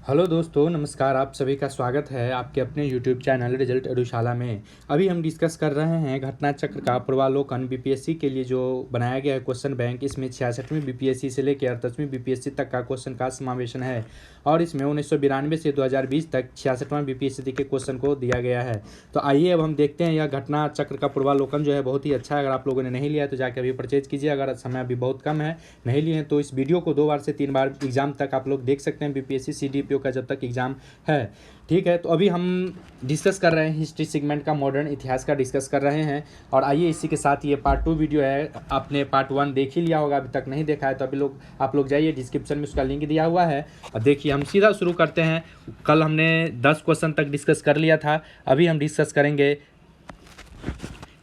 Hello दोस्तों, नमस्कार। आप सभी का स्वागत है आपके अपने यूट्यूब चैनल रिजल्ट एडुशाला में। अभी हम डिस्कस कर रहे हैं घटना चक्र का पूर्वावलोकन। बीपीएससी के लिए जो बनाया गया है क्वेश्चन बैंक, इसमें 66वीं बीपीएससी से लेकर 38वीं बीपीएससी तक का क्वेश्चन का समावेशन है और इसमें 1992 से 2020 तक 66वां बीपीएससी के क्वेश्चन को दिया गया है। तो आइए अब हम देखते हैं। यह घटना चक्र का पूर्वावलोकन जो है बहुत ही अच्छा है। अगर आप लोगों ने नहीं लिया है तो जाकर अभी परचेज कीजिए। अगर समय अभी बहुत कम है, नहीं लिए हैं, तो इस वीडियो को 2 बार से 3 बार एग्जाम तक आप लोग देख सकते हैं। बीपीएससी सीडीपीओ का जब तक एग्जाम है, ठीक है। तो अभी हम डिस्कस कर रहे हैं हिस्ट्री सेगमेंट का, मॉडर्न इतिहास का डिस्कस कर रहे हैं। और आइए इसी के साथ ये पार्ट 2 वीडियो है। आपने पार्ट 1 देख ही लिया होगा, अभी तक नहीं देखा है तो अभी आप लोग जाइए, डिस्क्रिप्शन में उसका लिंक दिया हुआ है और देखिए। हम सीधा शुरू करते हैं। कल हमने 10 क्वेश्चन तक डिस्कस कर लिया था, अभी हम डिस्कस करेंगे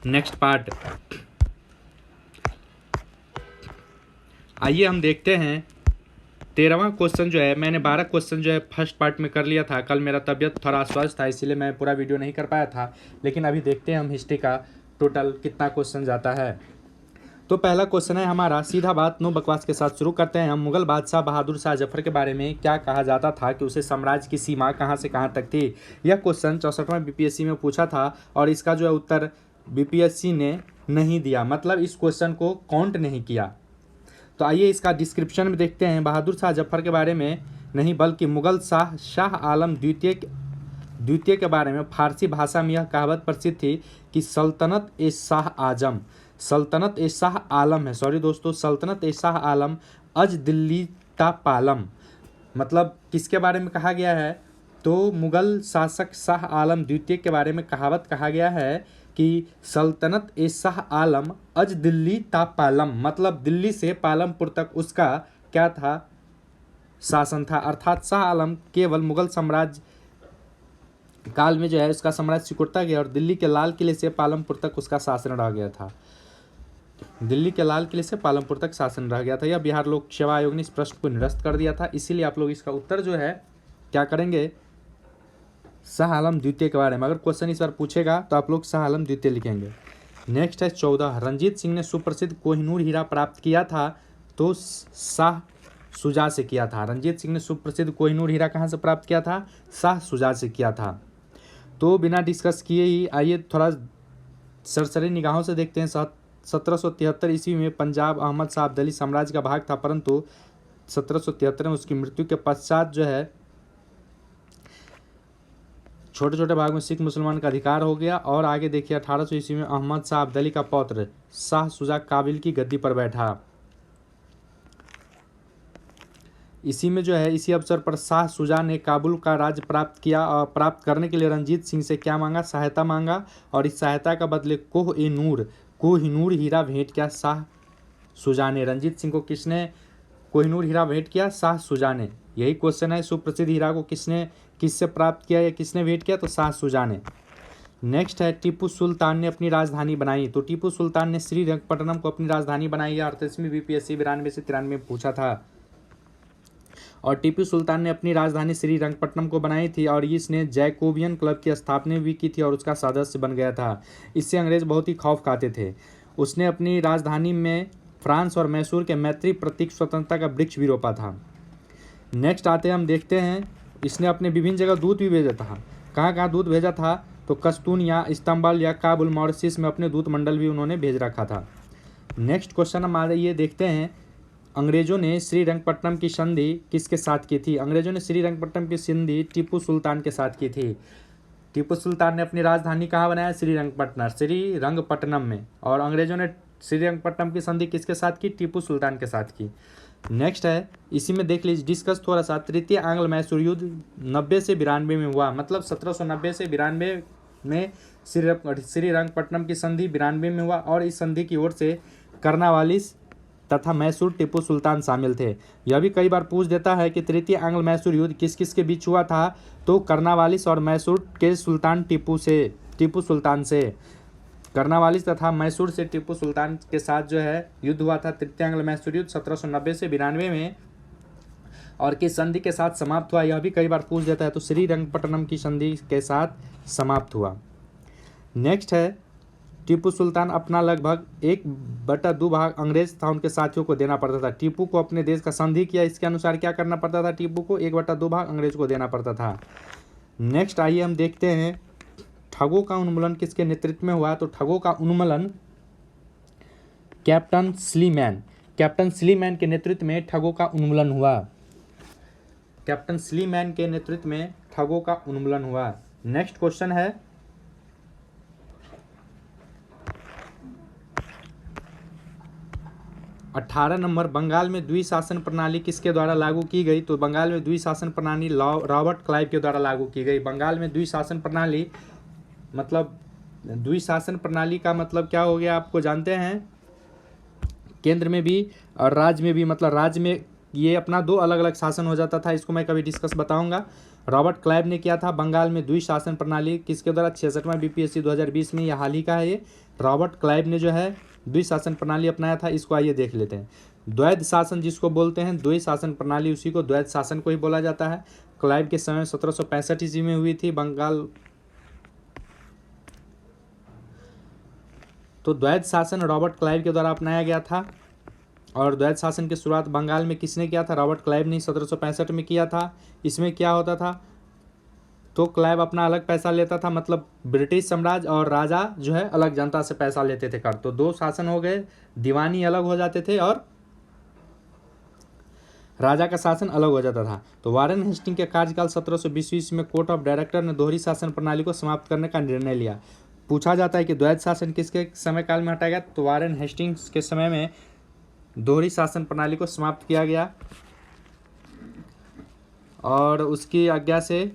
नेक्स्ट पार्ट। आइए हम देखते हैं 13वां क्वेश्चन जो है, मैंने 12 क्वेश्चन जो है फर्स्ट पार्ट में कर लिया था। कल मेरा तबीयत थोड़ा अस्वस्थ था, इसीलिए मैं पूरा वीडियो नहीं कर पाया था। लेकिन अभी देखते हैं हम हिस्ट्री का टोटल कितना क्वेश्चन जाता है। तो पहला क्वेश्चन है हमारा, सीधा बात नो बकवास के साथ शुरू करते हैं हम। मुगल बादशाह बहादुर शाह जफर के बारे में क्या कहा जाता था कि उसे साम्राज्य की सीमा कहाँ से कहाँ तक थी? यह क्वेश्चन 64वां बीपीएससी में पूछा था और इसका जो है उत्तर बीपीएससी ने नहीं दिया, मतलब इस क्वेश्चन को काउंट नहीं किया। तो आइए इसका डिस्क्रिप्शन में देखते हैं। बहादुर शाह जफर के बारे में नहीं बल्कि मुगल शाह आलम द्वितीय के बारे में फारसी भाषा में यह कहावत प्रसिद्ध थी कि सल्तनत ए शाह आलम है, सॉरी दोस्तों, सल्तनत ए शाह आलम अज दिल्ली ता पालम। मतलब किसके बारे में कहा गया है? तो मुगल शासक शाह आलम द्वितीय के बारे में कहावत कहा गया है कि सल्तनत ए शाह आलम अज दिल्ली ता पालम, मतलब दिल्ली से पालमपुर तक उसका क्या था? शासन था। अर्थात शाह आलम केवल मुगल साम्राज्य काल में जो है उसका साम्राज्य सिकुड़ता गया और दिल्ली के लाल किले से पालमपुर तक उसका शासन रह गया था। दिल्ली के लाल किले से पालमपुर तक शासन रह गया था। यह बिहार लोक सेवा आयोग ने इस प्रश्न को निरस्त कर दिया था, इसीलिए आप लोग इसका उत्तर जो है क्या करेंगे? शाह आलम द्वितीय के बारे में। अगर क्वेश्चन इस बार पूछेगा तो आप लोग शाह आलम द्वितीय लिखेंगे। नेक्स्ट है 14, रंजीत सिंह ने सुप्रसिद्ध कोहिनूर हीरा प्राप्त किया था तो शाह शुजा से किया था। रंजीत सिंह ने सुप्रसिद्ध कोहिनूर हीरा कहाँ से प्राप्त किया था? शाह शुजा से किया था। तो बिना डिस्कस किए ही आइए थोड़ा सरसरी निगाहों से देखते हैं। 1773 ईस्वी में पंजाब अहमद शाह अब्दाली साम्राज्य का भाग था, परंतु 1773 में उसकी मृत्यु के पश्चात जो है छोटे छोटे भाग में सिख मुसलमान का अधिकार हो गया। और आगे देखिए 1800 ईस्वी में अहमद शाह अब्दाली का पौत्र शाह शुजा काबिल की गद्दी पर बैठा। इसी में जो है इसी अवसर पर शाह शुजा ने काबुल का राज्य प्राप्त किया और प्राप्त करने के लिए रंजीत सिंह से क्या मांगा? सहायता मांगा। और इस सहायता का बदले कोहिनूर हीरा भेंट किया शाह शुजा ने। रंजीत सिंह को किसने कोहिनूर हीरा भेंट किया? शाह शुजा ने। यही क्वेश्चन है, सुप्रसिद्ध हीरा को किससे प्राप्त किया या किसने भेंट किया? तो शाह शुजा ने। नेक्स्ट है, टीपू सुल्तान ने अपनी राजधानी बनाई। तो टीपू सुल्तान ने श्रीरंगपट्टनम को अपनी राजधानी बनाई है। 38वीं बीपीएससी 92 से 93 में पूछा था। और टीपू सुल्तान ने अपनी राजधानी श्रीरंगपट्टनम को बनाई थी और इसने जैकोबियन क्लब की स्थापना भी की थी और उसका सदस्य बन गया था। इससे अंग्रेज बहुत ही खौफ खाते थे। उसने अपनी राजधानी में फ्रांस और मैसूर के मैत्री प्रतीक स्वतंत्रता का वृक्ष भी रोपा था। नेक्स्ट आते हैं, हम देखते हैं इसने अपने विभिन्न जगह दूत भी भेजा था। कहाँ कहाँ दूत भेजा था? तो कस्तूनिया, इस्तांबुल या काबुल, मॉरिशस में अपने दूत मंडल भी उन्होंने भेज रखा था। नेक्स्ट क्वेश्चन हमारे ये देखते हैं, अंग्रेजों ने श्रीरंगपट्टनम की संधि किसके साथ की थी? अंग्रेजों ने श्रीरंगपट्टनम की संधि टीपू सुल्तान के साथ की थी। टीपू सुल्तान ने अपनी राजधानी कहाँ बनाया? श्रीरंगपट्टनम में। और अंग्रेजों ने श्रीरंगपट्टनम की संधि किसके साथ की? टीपू सुल्तान के साथ की। नेक्स्ट है, इसी में देख लीजिए, डिस्कस थोड़ा सा। तृतीय आंग्ल मैसूर युद्ध 90 से 92 में हुआ, मतलब 1790 से 92 में श्रीरंगपट्टनम की संधि 92 में हुआ। और इस संधि की ओर से कर्नावालिस तथा मैसूर टीपू सुल्तान शामिल थे। यह भी कई बार पूछ देता है कि तृतीय आंग्ल मैसूर युद्ध किस किस के बीच हुआ था? तो कर्नावालिस और मैसूर के सुल्तान टीपू सुल्तान से। कर्नावालिस तथा मैसूर से टीपू सुल्तान के साथ जो है युद्ध हुआ था। तृतीय आंग्ल मैसूर युद्ध 1790 से 92 में और किस संधि के साथ समाप्त हुआ? यह भी कई बार पूछ देता है। तो श्रीरंगपट्टनम की संधि के साथ समाप्त हुआ। नेक्स्ट है, टीपू सुल्तान अपना लगभग 1/2 भाग अंग्रेज तथा उनके साथियों को देना पड़ता था। टीपू को अपने देश का संधि किया, इसके अनुसार क्या करना पड़ता था, टीपू को 1/2 भाग अंग्रेज को देना पड़ता था। नेक्स्ट आइए हम देखते हैं ठगों का उन्मूलन किसके नेतृत्व में हुआ। तो ठगों का उन्मूलन कैप्टन स्लीमैन के नेतृत्व में ठगों का उन्मूलन हुआ। कैप्टन स्लीमैन के नेतृत्व में ठगों का उन्मूलन हुआ। नेक्स्ट क्वेश्चन है 18 नंबर, बंगाल में द्विशासन प्रणाली किसके द्वारा लागू की गई। तो बंगाल में द्विशासन प्रणाली रॉबर्ट क्लाइव के द्वारा लागू की गई। बंगाल में द्विशासन प्रणाली मतलब द्विशासन प्रणाली का मतलब क्या हो गया, आपको जानते हैं, केंद्र में भी और राज्य में भी, मतलब राज्य में ये अपना 2 अलग अलग शासन हो जाता था। इसको मैं कभी डिस्कस बताऊंगा। रॉबर्ट क्लाइव ने किया था बंगाल में द्विशासन प्रणाली किसके द्वारा, 66वां बीपीएससी 2020 में, यह हाल ही का है। ये रॉबर्ट क्लाइव ने जो है द्विशासन प्रणाली अपनाया था। इसको आइए देख लेते हैं। द्वैध शासन जिसको बोलते हैं, द्विशासन प्रणाली, उसी को द्वैध शासन को ही बोला जाता है। क्लाइव के समय 1765 ईस्वी में हुई थी बंगाल। तो द्वैध शासन रॉबर्ट क्लाइव के द्वारा अपनाया गया था। और द्वैध शासन की शुरुआत बंगाल में किसने किया था, रॉबर्ट क्लाइव ने 1765 में किया था। इसमें क्या होता था, तो क्लाइव अपना अलग पैसा लेता था, मतलब ब्रिटिश साम्राज्य और राजा जो है अलग जनता से पैसा लेते थे कर। तो 2 शासन हो गए, दीवानी अलग हो जाते थे और राजा का शासन अलग हो जाता था। तो वारेन हेस्टिंग के कार्यकाल 1720 ईस्वी में कोर्ट ऑफ डायरेक्टर ने दोहरी शासन प्रणाली को समाप्त करने का निर्णय लिया। पूछा जाता है कि द्वैध शासन किसके समय काल में हटाया गया, तो वारेन हेस्टिंग्स के समय में दोहरी शासन प्रणाली को समाप्त किया गया और उसकी आज्ञा से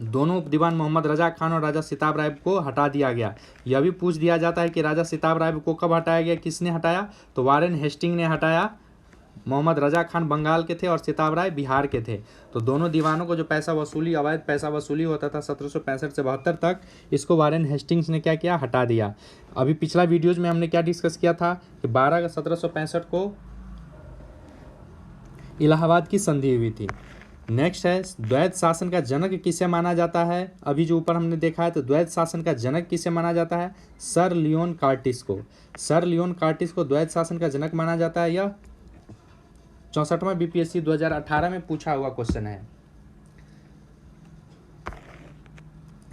दोनों दीवान मोहम्मद रजा खान और राजा सिताब राय को हटा दिया गया। यह भी पूछ दिया जाता है कि राजा सिताब राय को कब हटाया गया, किसने हटाया, तो वारेन हेस्टिंग ने हटाया। मोहम्मद रजा खान बंगाल के थे और सिताब राय बिहार के थे। तो दोनों दीवानों को जो पैसा वसूली, अवैध पैसा वसूली होता था 1765 से 72 तक, इसको वारेन हेस्टिंग्स ने क्या किया, हटा दिया। अभी पिछला वीडियोज में हमने क्या डिस्कस किया था कि 12 अगस्त 1765 को इलाहाबाद की संधि हुई थी। नेक्स्ट है द्वैध शासन का जनक किसे माना जाता है। अभी जो ऊपर हमने देखा है, तो द्वैध शासन का जनक किसे माना जाता है, सर लियोन कार्टिस को। सर लियोन कार्टिस को द्वैध शासन का जनक माना जाता है। यह 64वां बीपीएससी 2018 में पूछा हुआ क्वेश्चन है।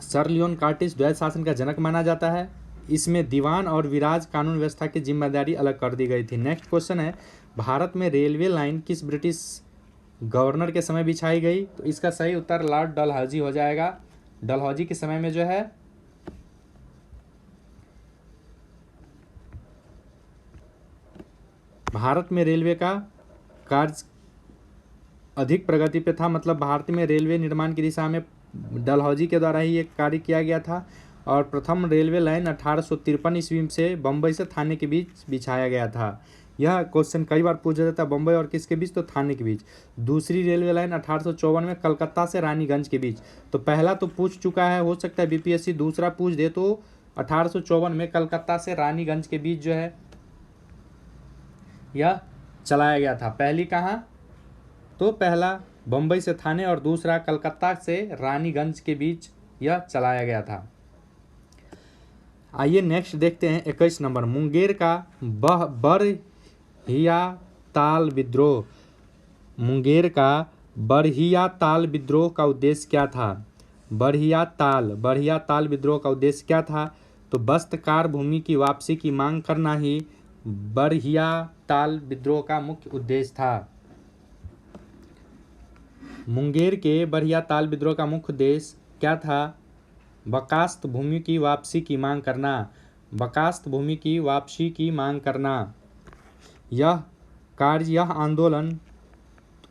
सर लियोन कार्टिस द्वैध शासन का जनक माना जाता है। इसमें दीवान और विराज कानून व्यवस्था की जिम्मेदारी अलग कर दी गई थी। नेक्स्ट क्वेश्चन है भारत में रेलवे लाइन किस ब्रिटिश गवर्नर के समय बिछाई गई। तो इसका सही उत्तर लॉर्ड डलहौजी हो जाएगा। डलहौजी के समय में जो है भारत में रेलवे का कार्य अधिक प्रगति पे था, मतलब भारत में रेलवे निर्माण की दिशा में डलहौजी के द्वारा ही एक कार्य किया गया था। और प्रथम रेलवे लाइन 1853 ईस्वी से बम्बई से थाने के बीच बिछाया गया था। यह क्वेश्चन कई बार पूछा जाता है, बम्बई और किसके बीच, तो थाने के बीच। दूसरी रेलवे लाइन 1854 में कलकत्ता से रानीगंज के बीच। तो पहला तो पूछ चुका है, हो सकता है बीपीएससी दूसरा पूछ दे। तो 1854 में कलकत्ता से रानीगंज के बीच जो है यह चलाया गया था। पहली कहाँ, तो पहला बम्बई से थाने और दूसरा कलकत्ता से रानीगंज के बीच यह चलाया गया था। आइए नेक्स्ट देखते हैं 21 नंबर, मुंगेर का बरहिया ताल विद्रोह। मुंगेर का बरहिया ताल विद्रोह का उद्देश्य क्या था। बरहिया ताल विद्रोह का उद्देश्य क्या था, तो बस्तकार भूमि की वापसी की मांग करना ही बरहिया ताल विद्रोह का मुख्य उद्देश्य था। मुंगेर के बरहिया ताल विद्रोह का मुख्य उद्देश्य क्या था, बकास्त भूमि की वापसी की मांग करना। बकास्त भूमि की वापसी की मांग करना। यह आंदोलन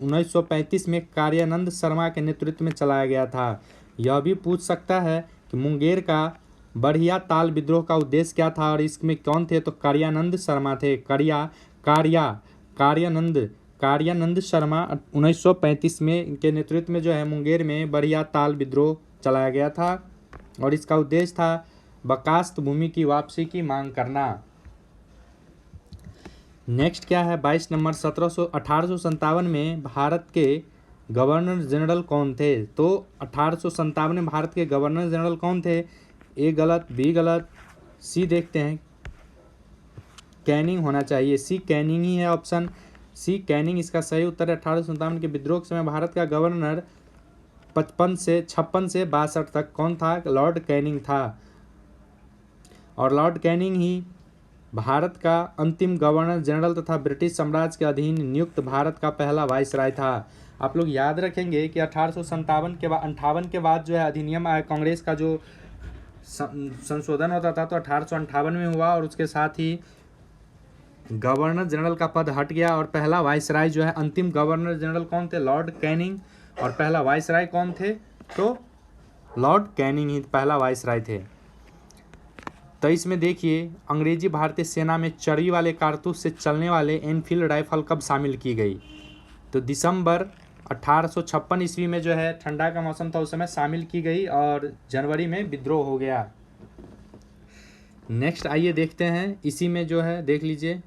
1935 में कार्यानंद शर्मा के नेतृत्व में चलाया गया था। यह भी पूछ सकता है कि मुंगेर का बरहिया ताल विद्रोह का उद्देश्य क्या था और इसमें कौन थे, तो कार्यानंद शर्मा थे। कार्यानंद शर्मा 1935 में इनके नेतृत्व में जो है मुंगेर में बरहिया ताल विद्रोह चलाया गया था और इसका उद्देश्य था बकास्त भूमि की वापसी की मांग करना। नेक्स्ट क्या है 22 नंबर, 1857 में भारत के गवर्नर जनरल कौन थे। तो 1857 में भारत के गवर्नर जनरल कौन थे, ए गलत, बी गलत, सी देखते हैं, कैनिंग होना चाहिए। सी कैनिंग ही है ऑप्शन सी कैनिंग इसका सही उत्तर है। 1857 के विद्रोह के समय भारत का गवर्नर 56 से 62 तक कौन था? लॉर्ड कैनिंग था। और लॉर्ड कैनिंग ही भारत का अंतिम गवर्नर जनरल तथा ब्रिटिश साम्राज्य के अधीन नियुक्त भारत का पहला वाइसराय था। आप लोग याद रखेंगे कि 1857 के बाद जो है अधिनियम आया, कांग्रेस का जो संशोधन होता था तो 1858 में हुआ, और उसके साथ ही गवर्नर जनरल का पद हट गया और पहला वाइसराय जो है, अंतिम गवर्नर जनरल कौन थे? Lord Canning. और पहला वाइसराय कौन थे? तो लॉर्ड कैनिंग ही पहला वाइसराय थे। 23 में देखिए, अंग्रेजी भारतीय सेना में चर्बी वाले कारतूस से चलने वाले एनफील्ड राइफल कब शामिल की गई? तो दिसंबर 1856 ईस्वी में जो है, ठंडा का मौसम था उस समय शामिल की गई और जनवरी में विद्रोह हो गया। नेक्स्ट आइए देखते हैं, इसी में जो है देख लीजिए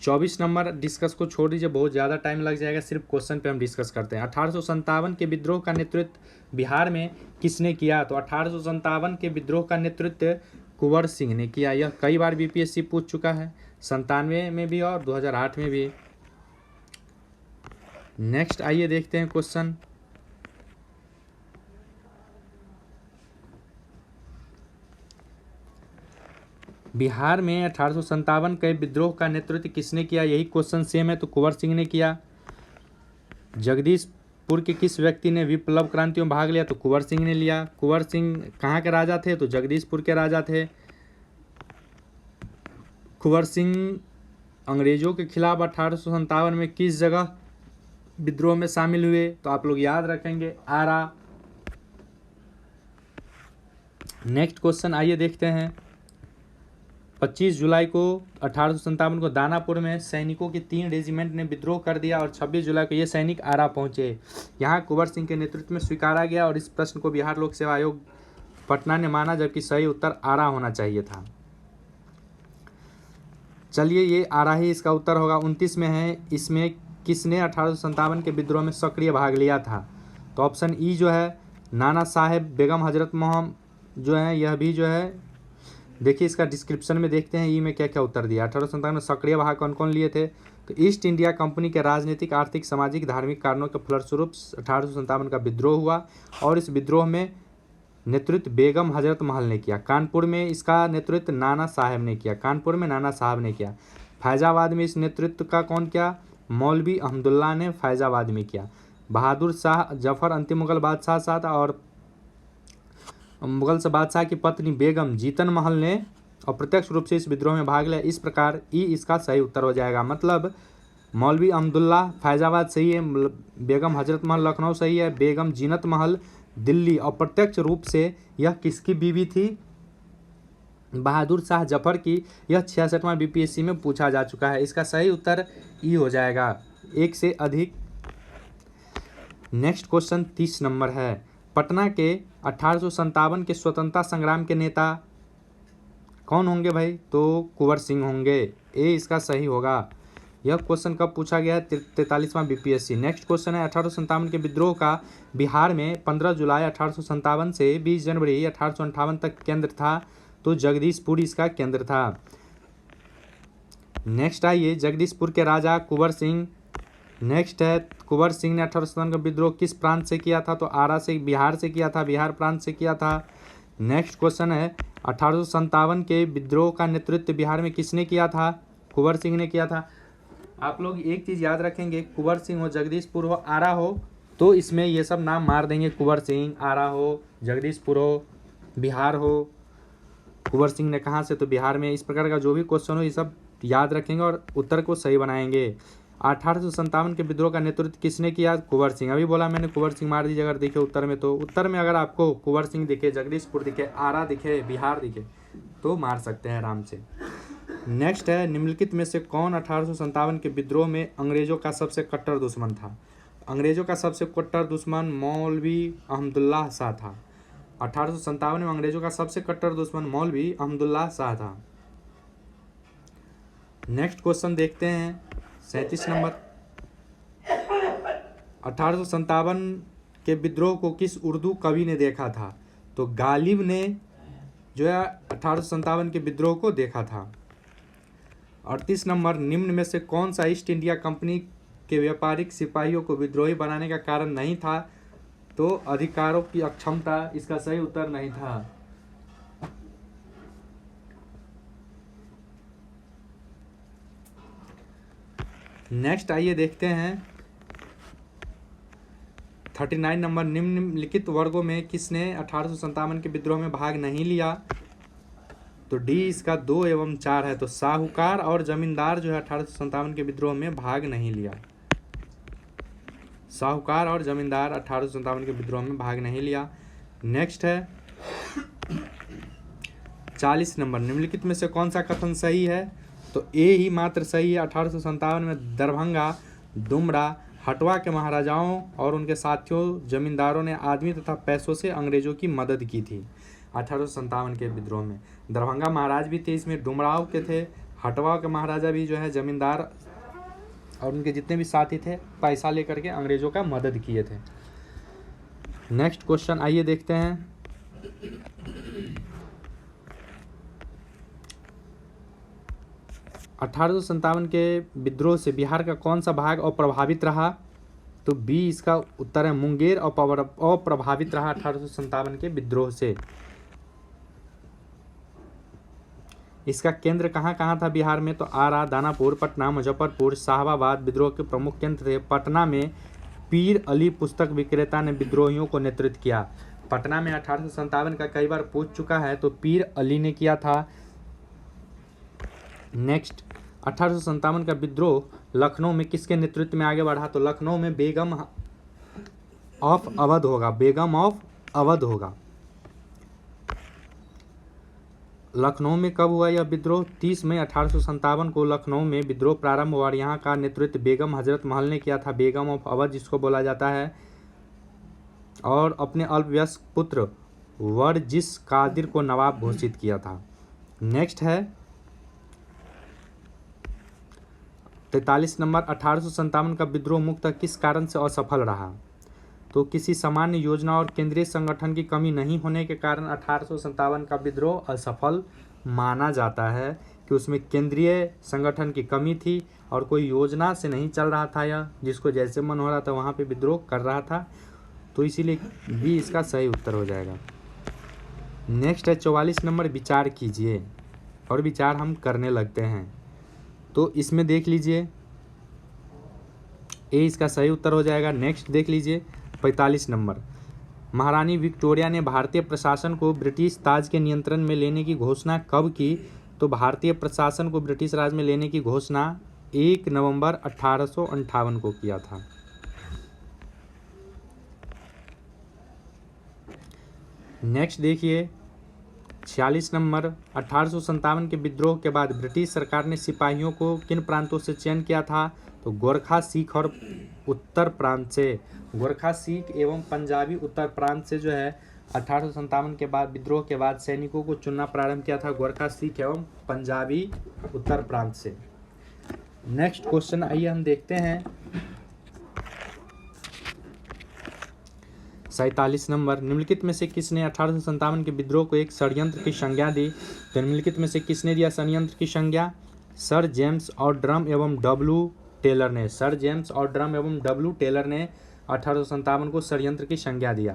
24 नंबर डिस्कस को छोड़ दीजिए, बहुत ज़्यादा टाइम लग जाएगा, सिर्फ क्वेश्चन पे हम डिस्कस करते हैं। 1857 के विद्रोह का नेतृत्व बिहार में किसने किया? तो 1857 के विद्रोह का नेतृत्व कुंवर सिंह ने किया। यह कई बार बीपीएससी पूछ चुका है, 97 में भी और 2008 में भी। नेक्स्ट आइए देखते हैं क्वेश्चन, बिहार में 1857 के विद्रोह का नेतृत्व किसने किया? यही क्वेश्चन सेम है, तो कुंवर सिंह ने किया। जगदीशपुर के किस व्यक्ति ने विप्लव क्रांति में भाग लिया? तो कुंवर सिंह ने लिया। कुंवर सिंह कहाँ के राजा थे? तो जगदीशपुर के राजा थे। कुंवर सिंह अंग्रेजों के खिलाफ 1857 में किस जगह विद्रोह में शामिल हुए? तो आप लोग याद रखेंगे, आरा। नेक्स्ट क्वेश्चन आइए देखते हैं, 25 जुलाई को 1857 को दानापुर में सैनिकों के 3 रेजिमेंट ने विद्रोह कर दिया और 26 जुलाई को ये सैनिक आरा पहुंचे। यहाँ कुंवर सिंह के नेतृत्व में स्वीकारा गया और इस प्रश्न को बिहार लोक सेवा आयोग पटना ने माना, जबकि सही उत्तर आरा होना चाहिए था। चलिए, ये आरा ही इसका उत्तर होगा। 29 में है, इसमें किसने 1857 के विद्रोह में सक्रिय भाग लिया था? तो ऑप्शन ई जो है, नाना साहेब बेगम हजरत मोहम्मद जो है, यह भी जो है, देखिए इसका डिस्क्रिप्शन में देखते हैं ई में क्या क्या उत्तर दिया। 1857 में सक्रिय भाग कौन कौन लिए थे? तो ईस्ट इंडिया कंपनी के राजनीतिक, आर्थिक, सामाजिक, धार्मिक कारणों के फलस्वरूप 1857 का विद्रोह हुआ और इस विद्रोह में नेतृत्व बेगम हजरत महल ने किया। कानपुर में इसका नेतृत्व नाना साहब ने किया। कानपुर में नाना साहब ने किया। फैजाबाद में इस नेतृत्व का कौन किया? मौलवी अहमदुल्ला ने फैजाबाद में किया। बहादुर शाह जफर अंतिम मुगल बादशाह साथ और मुगल बादशाह की पत्नी बेगम जीतन महल ने अप्रत्यक्ष रूप से इस विद्रोह में भाग लिया। इस प्रकार ई इसका सही उत्तर हो जाएगा। मतलब मौलवी अहमदुल्ला फैजाबाद सही है, बेगम हजरत महल लखनऊ सही है, बेगम जीनत महल दिल्ली। अप्रत्यक्ष रूप से यह किसकी बीवी थी? बहादुर शाह जफर की। यह 66वां बीपीएससी में पूछा जा चुका है। इसका सही उत्तर ई हो जाएगा, एक से अधिक। नेक्स्ट क्वेश्चन 30 नंबर है, पटना के 1857 के स्वतंत्रता संग्राम के नेता कौन होंगे भाई? तो कुंवर सिंह होंगे। ए इसका सही होगा। यह क्वेश्चन कब पूछा गया है? 43वां बीपीएससी। नेक्स्ट क्वेश्चन है, 1857 के विद्रोह का बिहार में 15 जुलाई 1857 से 20 जनवरी 1858 तक केंद्र था, तो जगदीशपुर इसका केंद्र था। नेक्स्ट आइए, जगदीशपुर के राजा कुंवर सिंह। नेक्स्ट है, कुंवर सिंह ने 1857 का विद्रोह किस प्रांत से किया था? तो आरा से, बिहार से किया था, बिहार प्रांत से किया था। नेक्स्ट क्वेश्चन है, 1857 के विद्रोह का नेतृत्व बिहार में किसने किया था? कुंवर सिंह ने किया था। आप लोग एक चीज़ याद रखेंगे, कुंवर सिंह हो, जगदीशपुर हो, आरा हो, तो इसमें ये सब नाम मार देंगे। कुंवर सिंह, आरा हो, जगदीशपुर हो, बिहार हो। कुंवर सिंह ने कहाँ से? तो बिहार में। इस प्रकार का जो भी क्वेश्चन हो ये सब याद रखेंगे और उत्तर को सही बनाएंगे। 1857 के विद्रोह का नेतृत्व किसने किया? कुंवर सिंह। अभी बोला मैंने कुंवर सिंह, मार दीजिए अगर दिखे उत्तर में। तो उत्तर में अगर आपको कुंवर सिंह दिखे, जगदीशपुर दिखे, आरा दिखे, बिहार दिखे, तो मार सकते हैं आराम से। नेक्स्ट है, निम्नलिखित में से कौन 1857 के विद्रोह में अंग्रेजों का सबसे कट्टर दुश्मन था? अंग्रेजों का सबसे कट्टर दुश्मन मौलवी अहमदुल्ला शाह था। 1857 में अंग्रेजों का सबसे कट्टर दुश्मन मौलवी अहमदुल्ला शाह था। नेक्स्ट क्वेश्चन देखते हैं, 37 नंबर, 1857 के विद्रोह को किस उर्दू कवि ने देखा था? तो गालिब ने जो है 1857 के विद्रोह को देखा था। 38 नंबर, निम्न में से कौन सा ईस्ट इंडिया कंपनी के व्यापारिक सिपाहियों को विद्रोही बनाने का कारण नहीं था? तो अधिकारों की अक्षमता इसका सही उत्तर नहीं था। नेक्स्ट आइए देखते हैं 39 नंबर, निम्नलिखित वर्गों में किसने 1857 के विद्रोह में भाग नहीं लिया? तो डी इसका 2 एवं 4 है। तो साहूकार और जमींदार जो है 1857 के विद्रोह में भाग नहीं लिया। साहूकार और जमींदार 1857 के विद्रोह में भाग नहीं लिया। नेक्स्ट है 40 नंबर, निम्नलिखित में से कौन सा कथन सही है? तो ए ही मात्र सही है। 1857 में दरभंगा, डुमरा, हटवा के महाराजाओं और उनके साथियों जमींदारों ने आदमी तथा पैसों से अंग्रेजों की मदद की थी 1857 के विद्रोह में। दरभंगा महाराज भी थे इसमें, डुमराव के थे, हटवा के महाराजा भी जो है जमींदार और उनके जितने भी साथी थे पैसा लेकर के अंग्रेजों का मदद किए थे। नेक्स्ट क्वेश्चन आइए देखते हैं 1857 के विद्रोह से बिहार का कौन सा भाग अप्रभावित रहा? तो बी इसका उत्तर है, मुंगेर अप्रभावित रहा 1857 के विद्रोह से। इसका केंद्र कहाँ कहाँ था बिहार में? तो आरा, दानापुर, पटना, मुजफ्फरपुर, शाहबाद विद्रोह के प्रमुख केंद्र थे। पटना में पीर अली पुस्तक विक्रेता ने विद्रोहियों को नेतृत्व किया। पटना में 1857 का कई बार पूछ चुका है, तो पीर अली ने किया था। नेक्स्ट 1857 का विद्रोह लखनऊ में किसके नेतृत्व में आगे बढ़ा? तो लखनऊ में बेगम ऑफ अवध होगा, बेगम ऑफ अवध होगा। लखनऊ में कब हुआ यह विद्रोह? 30 मई 1857 को लखनऊ में विद्रोह प्रारंभ हुआ और यहाँ का नेतृत्व बेगम हजरत महल ने किया था, बेगम ऑफ अवध जिसको बोला जाता है, और अपने अल्पवयस्क पुत्र वर्जिस कादिर को नवाब घोषित किया था। नेक्स्ट है 43 नंबर, 1857 का विद्रोह मुख्यतः किस कारण से असफल रहा? तो किसी सामान्य योजना और केंद्रीय संगठन की कमी नहीं होने के कारण 1857 का विद्रोह असफल माना जाता है कि उसमें केंद्रीय संगठन की कमी थी और कोई योजना से नहीं चल रहा था, या जिसको जैसे मन हो रहा था वहाँ पे विद्रोह कर रहा था, तो इसीलिए बी इसका सही उत्तर हो जाएगा। नेक्स्ट है 44 नंबर, विचार कीजिए, और विचार हम करने लगते हैं। तो इसमें देख लीजिए ए इसका सही उत्तर हो जाएगा। नेक्स्ट देख लीजिए 45 नंबर, महारानी विक्टोरिया ने भारतीय प्रशासन को ब्रिटिश ताज के नियंत्रण में लेने की घोषणा कब की? तो भारतीय प्रशासन को ब्रिटिश राज में लेने की घोषणा 1 नवंबर 1858 को किया था। नेक्स्ट देखिए 46 नंबर, 1857 के विद्रोह के बाद ब्रिटिश सरकार ने सिपाहियों को किन प्रांतों से चयन किया था? तो गोरखा, सिख और उत्तर प्रांत से। गोरखा, सिख एवं पंजाबी उत्तर प्रांत से जो है 1857 के बाद विद्रोह के बाद सैनिकों को चुनना प्रारंभ किया था, गोरखा, सिख एवं पंजाबी उत्तर प्रांत से। नेक्स्ट क्वेश्चन आइए हम देखते हैं 47 नंबर, निम्नलिखित में से किसने 1857 के विद्रोह को एक षड्यंत्र की संज्ञा दी? तो निम्नलिखित में से किसने दिया षड्यंत्र की संज्ञा? सर जेम्स और ड्रम एवं डब्ल्यू टेलर ने। सर जेम्स और ड्रम एवं डब्ल्यू टेलर ने 1857 को षड्यंत्र की संज्ञा दिया।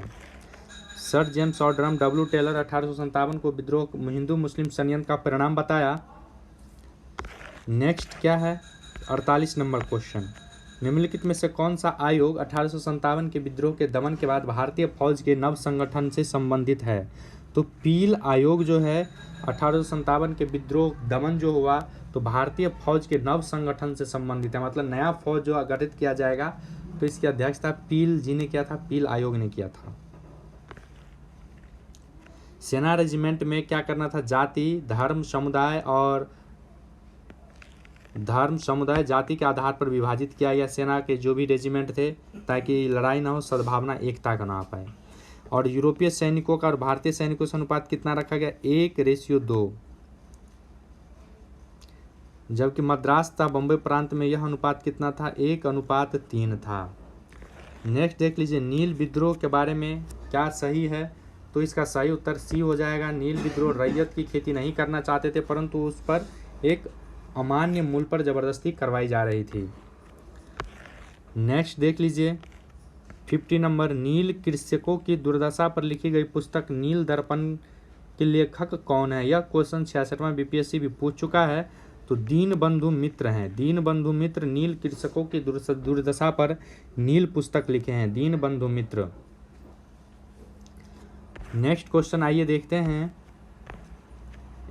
सर जेम्स और ड्रम डब्ल्यू टेलर 1857 को विद्रोह हिंदू मुस्लिम षड्यंत्र का परिणाम बताया। नेक्स्ट क्या है 48 नंबर क्वेश्चन, निम्नलिखित में से कौन सा आयोग 1857 के विद्रोह के दमन के बाद भारतीय फौज के नव संगठन से संबंधित है? तो पील आयोग जो है 1857 के विद्रोह दमन जो हुआ तो भारतीय फौज के नव संगठन से संबंधित है, मतलब नया फौज जो गठित किया जाएगा तो इसकी अध्यक्षता पील जी ने किया था, पील आयोग ने किया था। सेना रेजिमेंट में क्या करना था? जाति, धर्म, समुदाय जाति के आधार पर विभाजित किया गया सेना के जो भी रेजिमेंट थे, ताकि लड़ाई ना हो, सद्भावना, एकता का ना पाए। और यूरोपीय सैनिकों का और भारतीय सैनिकों से अनुपात कितना रखा गया? 1:2। जबकि मद्रास तथा बम्बई प्रांत में यह अनुपात कितना था? 1:3 था। नेक्स्ट देख लीजिए नील विद्रोह के बारे में क्या सही है? तो इसका सही उत्तर सी हो जाएगा। नील विद्रोह रैयत की खेती नहीं करना चाहते थे, परंतु उस पर एक अमान्य मूल्य पर जबरदस्ती करवाई जा रही थी। नेक्स्ट देख लीजिए 50 नंबर, नील कृषकों की दुर्दशा पर लिखी गई पुस्तक नील दर्पण के लेखक कौन है? यह क्वेश्चन 66वां बीपीएससी भी पूछ चुका है। तो दीनबंधु मित्र हैं। दीनबंधु मित्र नील कृषकों की दुर्दशा पर नील पुस्तक लिखे हैं, दीनबंधु मित्र। नेक्स्ट क्वेश्चन आइए देखते हैं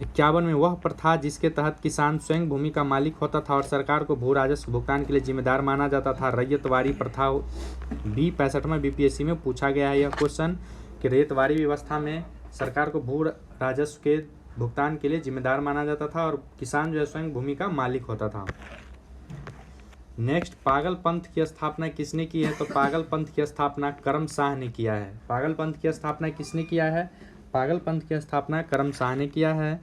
51 में, वह प्रथा जिसके तहत किसान स्वयं भूमि का मालिक होता था और सरकार को भू राजस्व भुगतान के लिए जिम्मेदार माना जाता था, रैयतवाड़ी प्रथा भी 65वां बीपीएससी में पूछा गया है यह क्वेश्चन कि रैयतवाड़ी व्यवस्था में सरकार को भू राजस्व के भुगतान के लिए जिम्मेदार माना जाता था और किसान जो है स्वयं भूमि का मालिक होता था। नेक्स्ट, पागल पंथ की स्थापना किसने की है? तो पागल पंथ की स्थापना करम शाह ने किया है। पागल पंथ की स्थापना किसने किया है? पागल पंथ की स्थापना करम शाह ने किया है।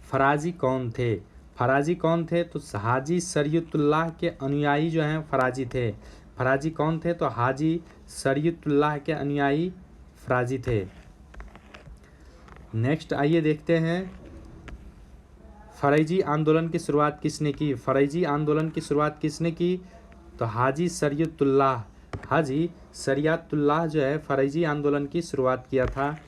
फराजी कौन थे? फराजी कौन थे? तो हाजी शरीयतुल्लाह के अनुयायी जो हैं फराजी थे। फराजी कौन थे? तो हाजी शरीयतुल्लाह के अनुयायी फराजी थे। नेक्स्ट आइए देखते हैं फरैजी आंदोलन की शुरुआत किसने की? फरैजी आंदोलन की शुरुआत किसने की? तो हाजी शरीयतुल्लाह। हाजी शरीयतुल्लाह जो है फरैजी आंदोलन की शुरुआत किया था।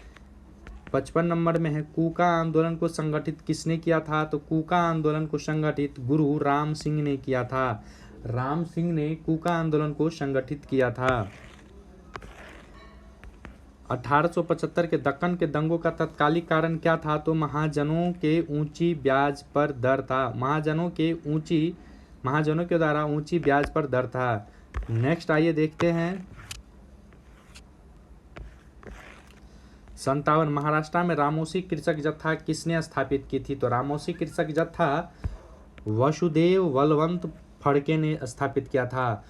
55 नंबर में है, कूका आंदोलन को संगठित किसने किया था? तो कूका आंदोलन को संगठित गुरु राम सिंह ने किया था। राम सिंह ने कूका आंदोलन को संगठित किया था। 1875 के दक्कन के दंगों का तत्कालिक कारण क्या था? तो महाजनों के ऊंची ब्याज पर दर था। महाजनों के द्वारा ऊंची ब्याज पर दर था। नेक्स्ट आइए देखते हैं 57, महाराष्ट्र में रामोसी कृषक जत्था किसने स्थापित की थी? तो रामोसी कृषक जत्था वसुदेव बलवंत फड़के ने स्थापित किया था।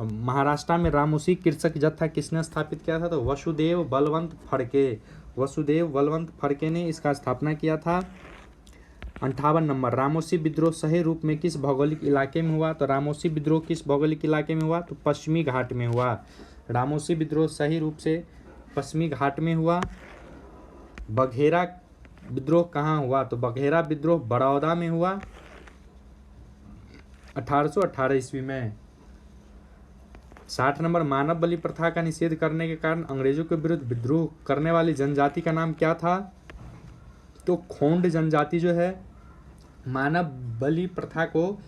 महाराष्ट्र में रामोसी कृषक जत्था किसने स्थापित किया था? तो वसुदेव बलवंत फड़के ने इसका स्थापना किया था। 58 नंबर, रामोसी विद्रोह सही रूप में किस भौगोलिक इलाके में हुआ? तो रामोसी विद्रोह किस भौगोलिक इलाके में हुआ? तो पश्चिमी घाट में हुआ। रामोसी विद्रोह सही रूप से पश्चिमी घाट में हुआ। बघेरा विद्रोह कहाँ हुआ? तो बघेरा विद्रोह बड़ौदा में हुआ 1818 ईस्वी में। 60 नंबर, मानव बलि प्रथा का निषेध करने के कारण अंग्रेजों के विरुद्ध विद्रोह करने वाली जनजाति का नाम क्या था? तो खोंड जनजाति जो है मानव बलि प्रथा को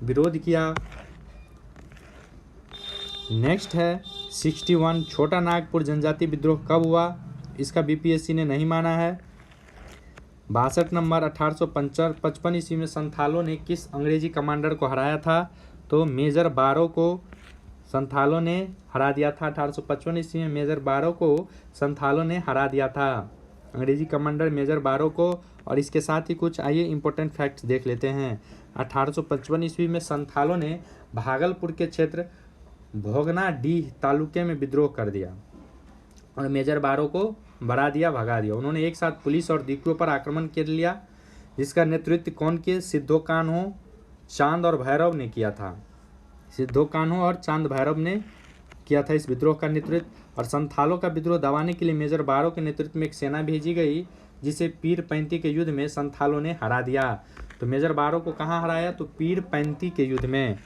विरोध किया। नेक्स्ट है 61, छोटा नागपुर जनजाति विद्रोह कब हुआ? इसका बीपीएससी ने नहीं माना है। 62 नंबर, 1855 ईस्वी में संथालों ने किस अंग्रेजी कमांडर को हराया था? तो मेजर बारो को संथालों ने हरा दिया था। 1855 ईस्वी में मेजर बारो को संथालों ने हरा दिया था, अंग्रेजी कमांडर मेजर बारो को। और इसके साथ ही कुछ आइए इंपॉर्टेंट फैक्ट्स देख लेते हैं। 1855 ईस्वी में संथालों ने भागलपुर के क्षेत्र भोगनाडीह तालुके में विद्रोह कर दिया और मेजर बारो को भगा दिया। उन्होंने एक साथ पुलिस और दिकुओं पर आक्रमण कर लिया, जिसका नेतृत्व कौन किए? सिद्धो कान्हो, चांद और भैरव ने किया था। सिद्धो कान्हो और चांद भैरव ने किया था इस विद्रोह का नेतृत्व। और संथालों का विद्रोह दबाने के लिए मेजर बारो के नेतृत्व में एक सेना भेजी गई, जिसे पीर पैंती के युद्ध में संथालों ने हरा दिया। तो मेजर बारो को कहाँ हराया? तो पीर पैंती के युद्ध में।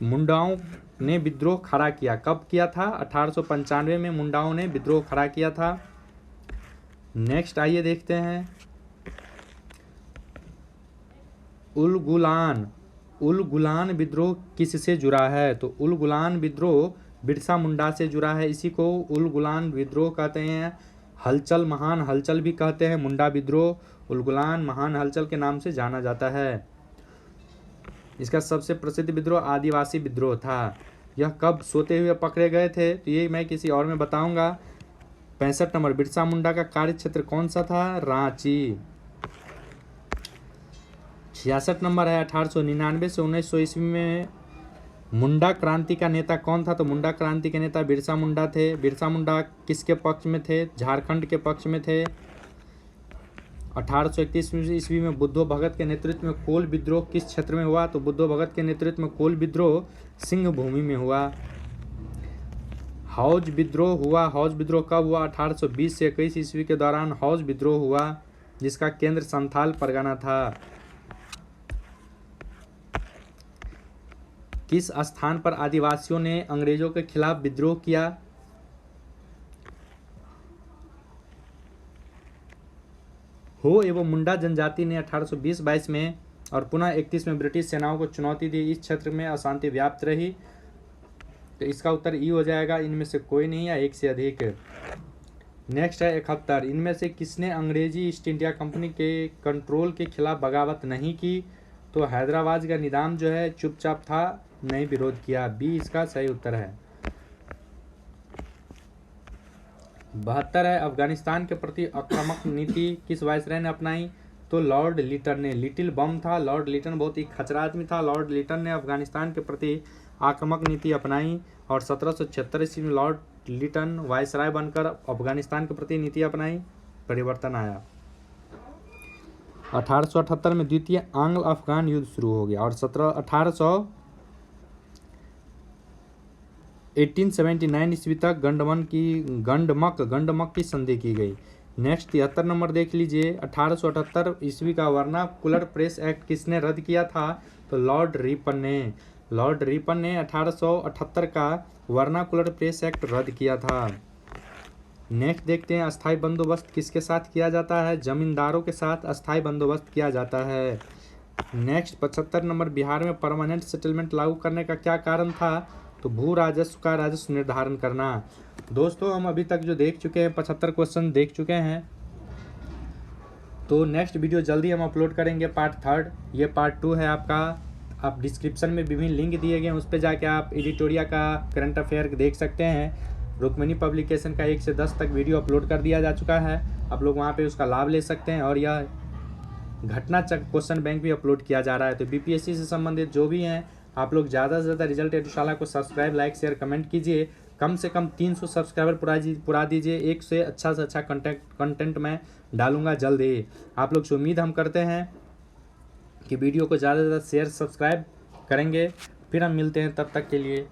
मुंडाओं ने विद्रोह खड़ा किया, कब किया था? 1895 में मुंडाओं ने विद्रोह खड़ा किया था। नेक्स्ट आइए देखते हैं उलगुलान विद्रोह किससे जुड़ा है? तो उलगुलान विद्रोह बिरसा मुंडा से जुड़ा है। इसी को उलगुलान विद्रोह कहते हैं। हलचल, महान हलचल भी कहते हैं। मुंडा विद्रोह उलगुलान महान हलचल के नाम से जाना जाता है। इसका सबसे प्रसिद्ध विद्रोह आदिवासी विद्रोह था। यह कब सोते हुए पकड़े गए थे? तो ये मैं किसी और में बताऊंगा। 65 नंबर, बिरसा मुंडा का कार्य क्षेत्र कौन सा था? रांची। 66 नंबर है, 1899 से 1900 ईस्वी में मुंडा क्रांति का नेता कौन था? तो मुंडा क्रांति के नेता बिरसा मुंडा थे। बिरसा मुंडा किसके पक्ष में थे? झारखंड के पक्ष में थे। 1831 ईस्वी में बुद्धो भगत के नेतृत्व में कोल विद्रोह किस क्षेत्र में हुआ? तो बुद्धो भगत के नेतृत्व में कोल विद्रोह सिंह भूमि में हुआ। हौज विद्रोह हुआ। हौज विद्रोह कब हुआ? 1820 से 21 ईस्वी के दौरान हौज विद्रोह हुआ, जिसका केंद्र संथाल परगना था। किस स्थान पर आदिवासियों ने अंग्रेजों के खिलाफ विद्रोह किया? हो एवं मुंडा जनजाति ने 1820-22 में और पुनः 31 में ब्रिटिश सेनाओं को चुनौती दी। इस क्षेत्र में अशांति व्याप्त रही। तो इसका उत्तर ई हो जाएगा, इनमें से कोई नहीं या एक से अधिक। नेक्स्ट है 71। इनमें से किसने अंग्रेजी ईस्ट इंडिया कंपनी के कंट्रोल के खिलाफ बगावत नहीं की? तो हैदराबाद का निजाम जो है चुपचाप था, नहीं विरोध किया। बी इसका सही उत्तर है। 72 है। अफगानिस्तान के प्रति आक्रामक नीति किस वायसराय ने अपनाई? तो लॉर्ड लिटन ने। लिटिल बम था लॉर्ड लिटन, बहुत ही खचरा आदमी था। लॉर्ड लिटन ने अफगानिस्तान के प्रति आक्रामक नीति अपनाई और 1776 ईस्वी में लॉर्ड लिटन वायसराय बनकर अफगानिस्तान के प्रति नीति अपनाई, परिवर्तन आया। 1878 में द्वितीय आंग्ल अफगान युद्ध शुरू हो गया और 1879 ईस्वी तक गंडमक की संधि की गई। नेक्स्ट 73 नंबर देख लीजिए। 1878 ईस्वी का वर्नाकुलर प्रेस एक्ट किसने रद्द किया था? तो लॉर्ड रिपन ने। लॉर्ड रिपन ने 1878 का वर्नाकुलर प्रेस एक्ट रद्द किया था। नेक्स्ट देखते हैं, अस्थाई बंदोबस्त किसके साथ किया जाता है? जमींदारों के साथ अस्थाई बंदोबस्त किया जाता है। नेक्स्ट 75 नंबर, बिहार में परमानेंट सेटलमेंट लागू करने का क्या कारण था? तो भू राजस्व का राजस्व निर्धारण करना। दोस्तों हम अभी तक जो देख चुके हैं 75 क्वेश्चन देख चुके हैं। तो नेक्स्ट वीडियो जल्दी हम अपलोड करेंगे, पार्ट 3। ये पार्ट 2 है आपका। आप डिस्क्रिप्शन में विभिन्न लिंक दिए गए हैं, उस पर जाके आप एडिटोरिया का करंट अफेयर देख सकते हैं। रुक्मिणी पब्लिकेशन का 1 से 10 तक वीडियो अपलोड कर दिया जा चुका है, आप लोग वहाँ पे उसका लाभ ले सकते हैं। और यह घटना चक्र क्वेश्चन बैंक भी अपलोड किया जा रहा है। तो बीपीएससी से संबंधित जो भी हैं, आप लोग ज़्यादा से ज़्यादा रिजल्ट एडुशाला को सब्सक्राइब, लाइक, शेयर, कमेंट कीजिए। कम से कम 300 सब्सक्राइबर पुरा दीजिए। एक से अच्छा कंटेंट मैं डालूंगा जल्द ही। आप लोग से उम्मीद हम करते हैं कि वीडियो को ज़्यादा से ज़्यादा शेयर, सब्सक्राइब करेंगे। फिर हम मिलते हैं, तब तक के लिए